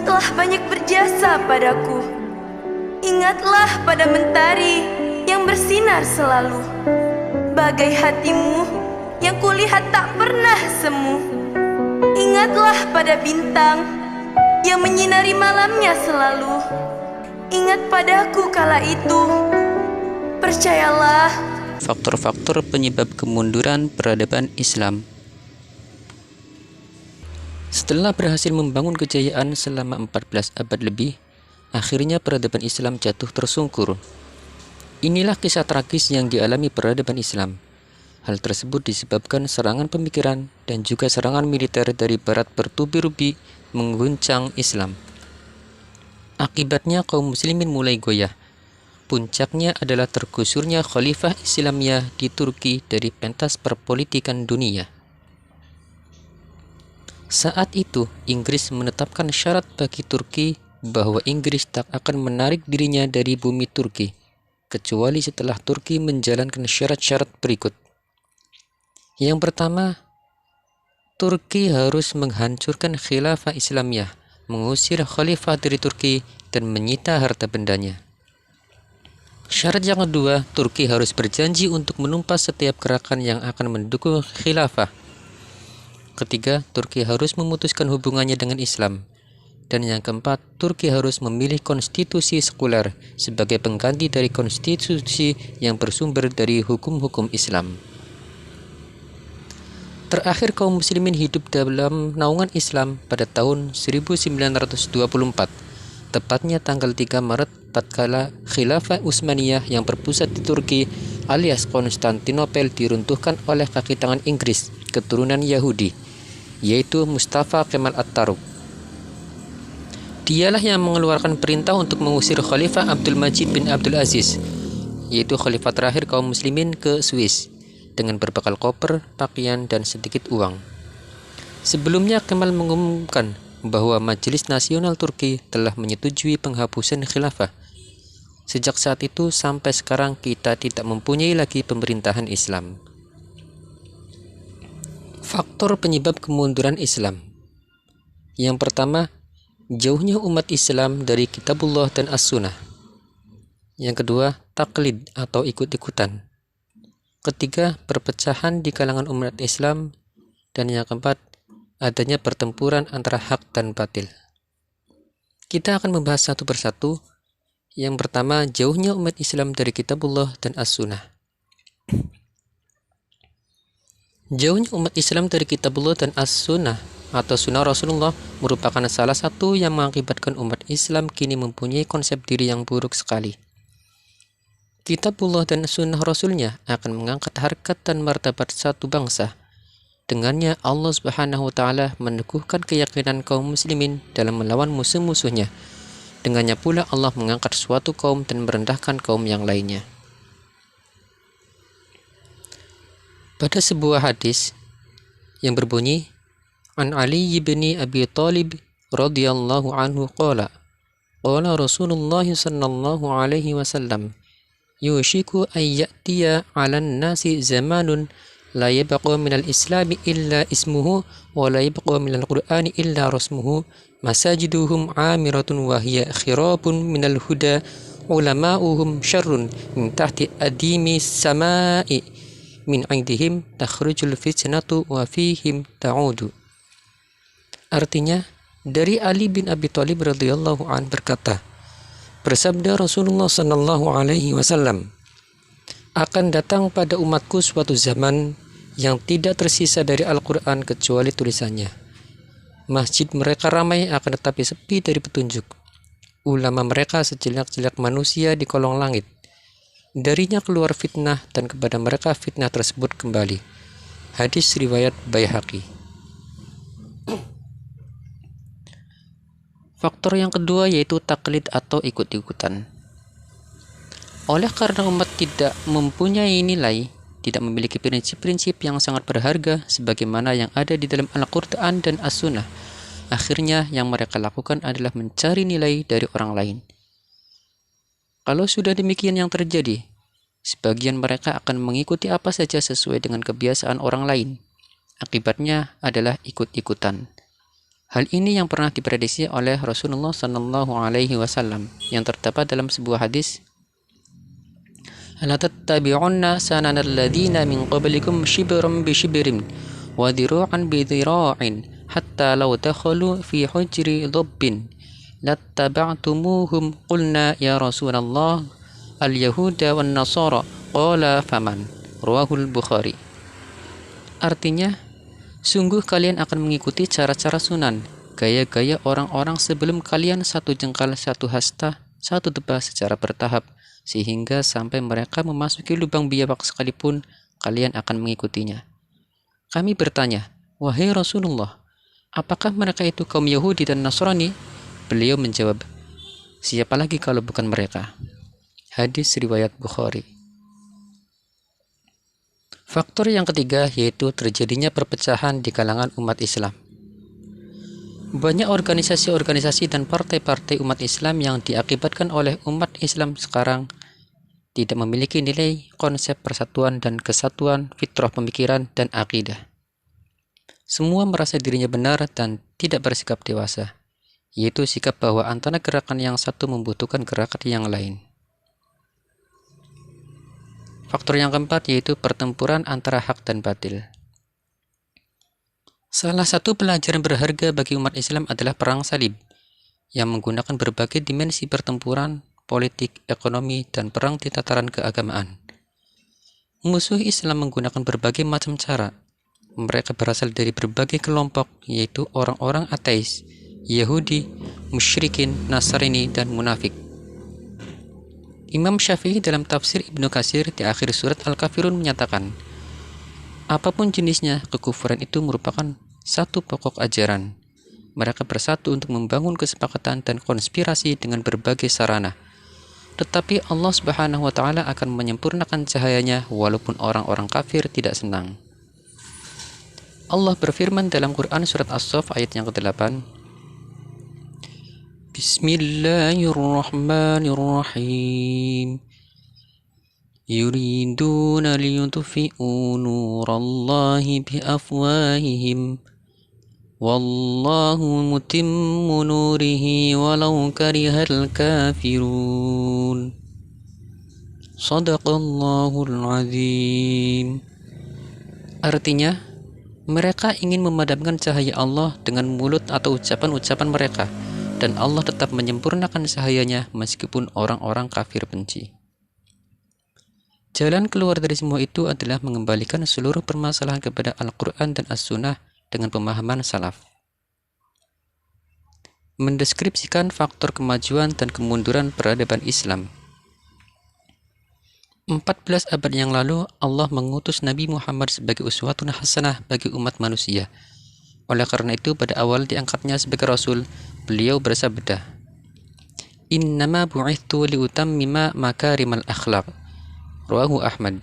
yang telah banyak berjasa padaku. Ingatlah pada mentari yang bersinar selalu, bagai hatimu yang kulihat tak pernah semu. Ingatlah pada bintang yang menyinari malamnya selalu. Ingat padaku kala itu, percayalah. Faktor-faktor penyebab kemunduran peradaban Islam. Setelah berhasil membangun kejayaan selama 14 abad lebih, akhirnya peradaban Islam jatuh tersungkur. Inilah kisah tragis yang dialami peradaban Islam. Hal tersebut disebabkan serangan pemikiran dan juga serangan militer dari barat bertubi-tubi mengguncang Islam. Akibatnya kaum muslimin mulai goyah. Puncaknya adalah tergusurnya Khalifah Islamiyah di Turki dari pentas perpolitikan dunia. Saat itu, Inggris menetapkan syarat bagi Turki bahwa Inggris tak akan menarik dirinya dari bumi Turki, kecuali setelah Turki menjalankan syarat-syarat berikut. Yang pertama, Turki harus menghancurkan Khilafah Islamiyah, mengusir Khalifah dari Turki, dan menyita harta bendanya. Syarat yang kedua, Turki harus berjanji untuk menumpas setiap gerakan yang akan mendukung Khilafah. Ketiga, Turki harus memutuskan hubungannya dengan Islam. Dan yang keempat, Turki harus memilih konstitusi sekuler sebagai pengganti dari konstitusi yang bersumber dari hukum-hukum Islam. Terakhir, kaum muslimin hidup dalam naungan Islam pada tahun 1924, tepatnya tanggal 3 Maret tatkala Khilafah Utsmaniyah yang berpusat di Turki alias Konstantinopel diruntuhkan oleh kaki tangan Inggris keturunan Yahudi, yaitu Mustafa Kemal Atatürk. Dialah yang mengeluarkan perintah untuk mengusir Khalifah Abdul Majid bin Abdul Aziz, yaitu khalifah terakhir kaum muslimin, ke Swiss dengan berbekal koper, pakaian, dan sedikit uang. Sebelumnya Kemal mengumumkan bahwa Majelis Nasional Turki telah menyetujui penghapusan khilafah. Sejak saat itu sampai sekarang kita tidak mempunyai lagi pemerintahan Islam. Faktor penyebab kemunduran Islam. Yang pertama, jauhnya umat Islam dari Kitabullah dan As-Sunnah. Yang kedua, taklid atau ikut-ikutan. Ketiga, perpecahan di kalangan umat Islam. Dan yang keempat, adanya pertempuran antara hak dan batil. Kita akan membahas satu persatu. Yang pertama, jauhnya umat Islam dari Kitabullah dan As-Sunnah. Jauhnya umat Islam dari Kitabullah dan As-Sunnah atau Sunnah Rasulullah merupakan salah satu yang mengakibatkan umat Islam kini mempunyai konsep diri yang buruk sekali. Kitabullah dan Sunnah Rasulnya akan mengangkat harkat dan martabat satu bangsa. Dengannya Allah Subhanahu wa Ta'ala meneguhkan keyakinan kaum muslimin dalam melawan musuh-musuhnya. Dengannya pula Allah mengangkat suatu kaum dan merendahkan kaum yang lainnya. Pada sebuah hadis yang berbunyi, An Ali bin Abi Thalib radhiyallahu anhu qala Rasulullah sallallahu alaihi wasallam, yushiku an ya'tiya 'alan nasi zamanun la yabqa minal islami illa ismuhu wa la yabqa minal qur'ani illa rasmuhu masajiduhum 'amiratun wa hiya khirabun minal huda ulama'uhum syarrun min tahti adimi sama'i min 'indihim takhrujul fitnatu wa fihim ta'udu. Artinya, dari Ali bin Abi Thalib radhiyallahu an berkata, bersabda Rasulullah sallallahu alaihi wasallam, akan datang pada umatku suatu zaman yang tidak tersisa dari Al-Quran kecuali tulisannya. Masjid mereka ramai akan tetapi sepi dari petunjuk. Ulama mereka sejelak-jelak manusia di kolong langit. Darinya keluar fitnah dan kepada mereka fitnah tersebut kembali. Hadis riwayat Baihaqi. Faktor yang kedua yaitu taklid atau ikut-ikutan. Oleh karena umat tidak mempunyai nilai, tidak memiliki prinsip-prinsip yang sangat berharga sebagaimana yang ada di dalam Al-Quran dan As-Sunnah, akhirnya yang mereka lakukan adalah mencari nilai dari orang lain. Kalau sudah demikian yang terjadi, sebagian mereka akan mengikuti apa saja sesuai dengan kebiasaan orang lain. Akibatnya adalah ikut-ikutan. Hal ini yang pernah diprediksi oleh Rasulullah Sallallahu Alaihi Wasallam yang terdapat dalam sebuah hadis, "La tattabi'unna sanana alladhina min qablikum shibran bi shibrin wa dhiru'an bi dhira'in hatta law dakhalu fi hujri dhabbin lattaba'tumuhum qulna ya Rasulullah al-yahuda wan nasara qala faman." Rawahul Bukhari. Artinya, sungguh kalian akan mengikuti cara-cara sunan, gaya-gaya orang-orang sebelum kalian, satu jengkal, satu hasta, satu tebas secara bertahap, sehingga sampai mereka memasuki lubang biawak sekalipun, kalian akan mengikutinya. Kami bertanya, "Wahai Rasulullah, apakah mereka itu kaum Yahudi dan Nasrani?" Beliau menjawab, "Siapa lagi kalau bukan mereka?" Hadis riwayat Bukhari. Faktor yang ketiga yaitu terjadinya perpecahan di kalangan umat Islam. Banyak organisasi-organisasi dan partai-partai umat Islam yang diakibatkan oleh umat Islam sekarang tidak memiliki nilai konsep persatuan dan kesatuan, fitrah pemikiran, dan akidah. Semua merasa dirinya benar dan tidak bersikap dewasa, yaitu sikap bahwa antara gerakan yang satu membutuhkan gerakan yang lain. Faktor yang keempat yaitu pertempuran antara hak dan batil. Salah satu pelajaran berharga bagi umat Islam adalah Perang Salib, yang menggunakan berbagai dimensi pertempuran, politik, ekonomi, dan perang di tataran keagamaan. Musuh Islam menggunakan berbagai macam cara. Mereka berasal dari berbagai kelompok, yaitu orang-orang ateis, Yahudi, musyrikin, Nasrani, dan munafik. Imam Syafi'i dalam tafsir Ibnu Katsir di akhir surat Al-Kafirun menyatakan, apapun jenisnya, kekufuran itu merupakan satu pokok ajaran. Mereka bersatu untuk membangun kesepakatan dan konspirasi dengan berbagai sarana. Tetapi Allah Subhanahu wa Ta'ala akan menyempurnakan cahayanya walaupun orang-orang kafir tidak senang. Allah berfirman dalam Quran surat As-Saff ayat yang ke-8, Bismillahirrahmanirrahim. Yuriduna liyutfi'u nurallahi biafwahihim wallahu mutimmu nurihi walau karihal kafirun. Shadaqallahul azim. Artinya, mereka ingin memadamkan cahaya Allah dengan mulut atau ucapan-ucapan mereka, dan Allah tetap menyempurnakan cahayanya meskipun orang-orang kafir benci. Jalan keluar dari semua itu adalah mengembalikan seluruh permasalahan kepada Al-Quran dan As-Sunnah dengan pemahaman salaf. Mendeskripsikan faktor kemajuan dan kemunduran peradaban Islam. 14 abad yang lalu, Allah mengutus Nabi Muhammad sebagai uswatun hasanah bagi umat manusia. Oleh karena itu, pada awal diangkatnya sebagai Rasul, beliau bersabda, "Innama bu'ithtu liutammima makarimal akhlaq." Rawahu Ahmad.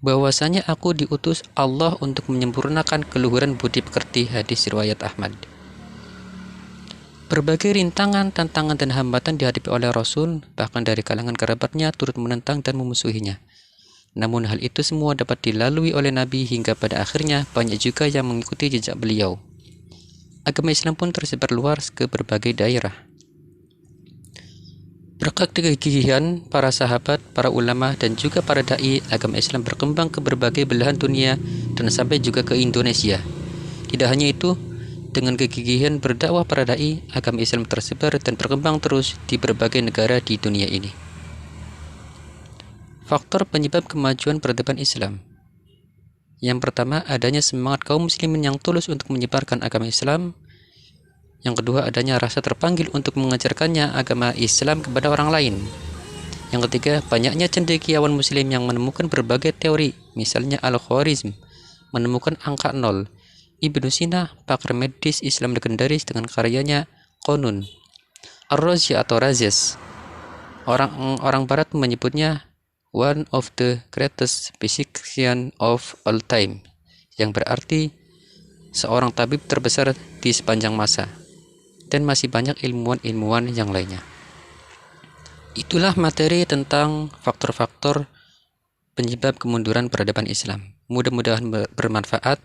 Bahwasanya aku diutus Allah untuk menyempurnakan keluhuran budi pekerti. Hadis riwayat Ahmad. Berbagai rintangan, tantangan, dan hambatan dihadapi oleh Rasul, bahkan dari kalangan kerabatnya turut menentang dan memusuhinya. Namun hal itu semua dapat dilalui oleh Nabi hingga pada akhirnya banyak juga yang mengikuti jejak beliau. Agama Islam pun tersebar luas ke berbagai daerah. Berkat kegigihan para sahabat, para ulama, dan juga para da'i, agama Islam berkembang ke berbagai belahan dunia dan sampai juga ke Indonesia. Tidak hanya itu, dengan kegigihan berdakwah para da'i, agama Islam tersebar dan berkembang terus di berbagai negara di dunia ini. Faktor penyebab kemajuan peradaban Islam. Yang pertama, adanya semangat kaum muslimin yang tulus untuk menyebarkan agama Islam. Yang kedua, adanya rasa terpanggil untuk mengajarkannya agama Islam kepada orang lain. Yang ketiga, banyaknya cendekiawan muslim yang menemukan berbagai teori, misalnya Al-Khwarizm menemukan angka 0, Ibnu Sina, pakar medis Islam legendaris dengan karyanya Qanun, Ar-Razi atau Razes. Orang barat menyebutnya one of the greatest physician of all time, yang berarti seorang tabib terbesar di sepanjang masa, dan masih banyak ilmuwan-ilmuwan yang lainnya. Itulah materi tentang faktor-faktor penyebab kemunduran peradaban Islam. Mudah-mudahan bermanfaat.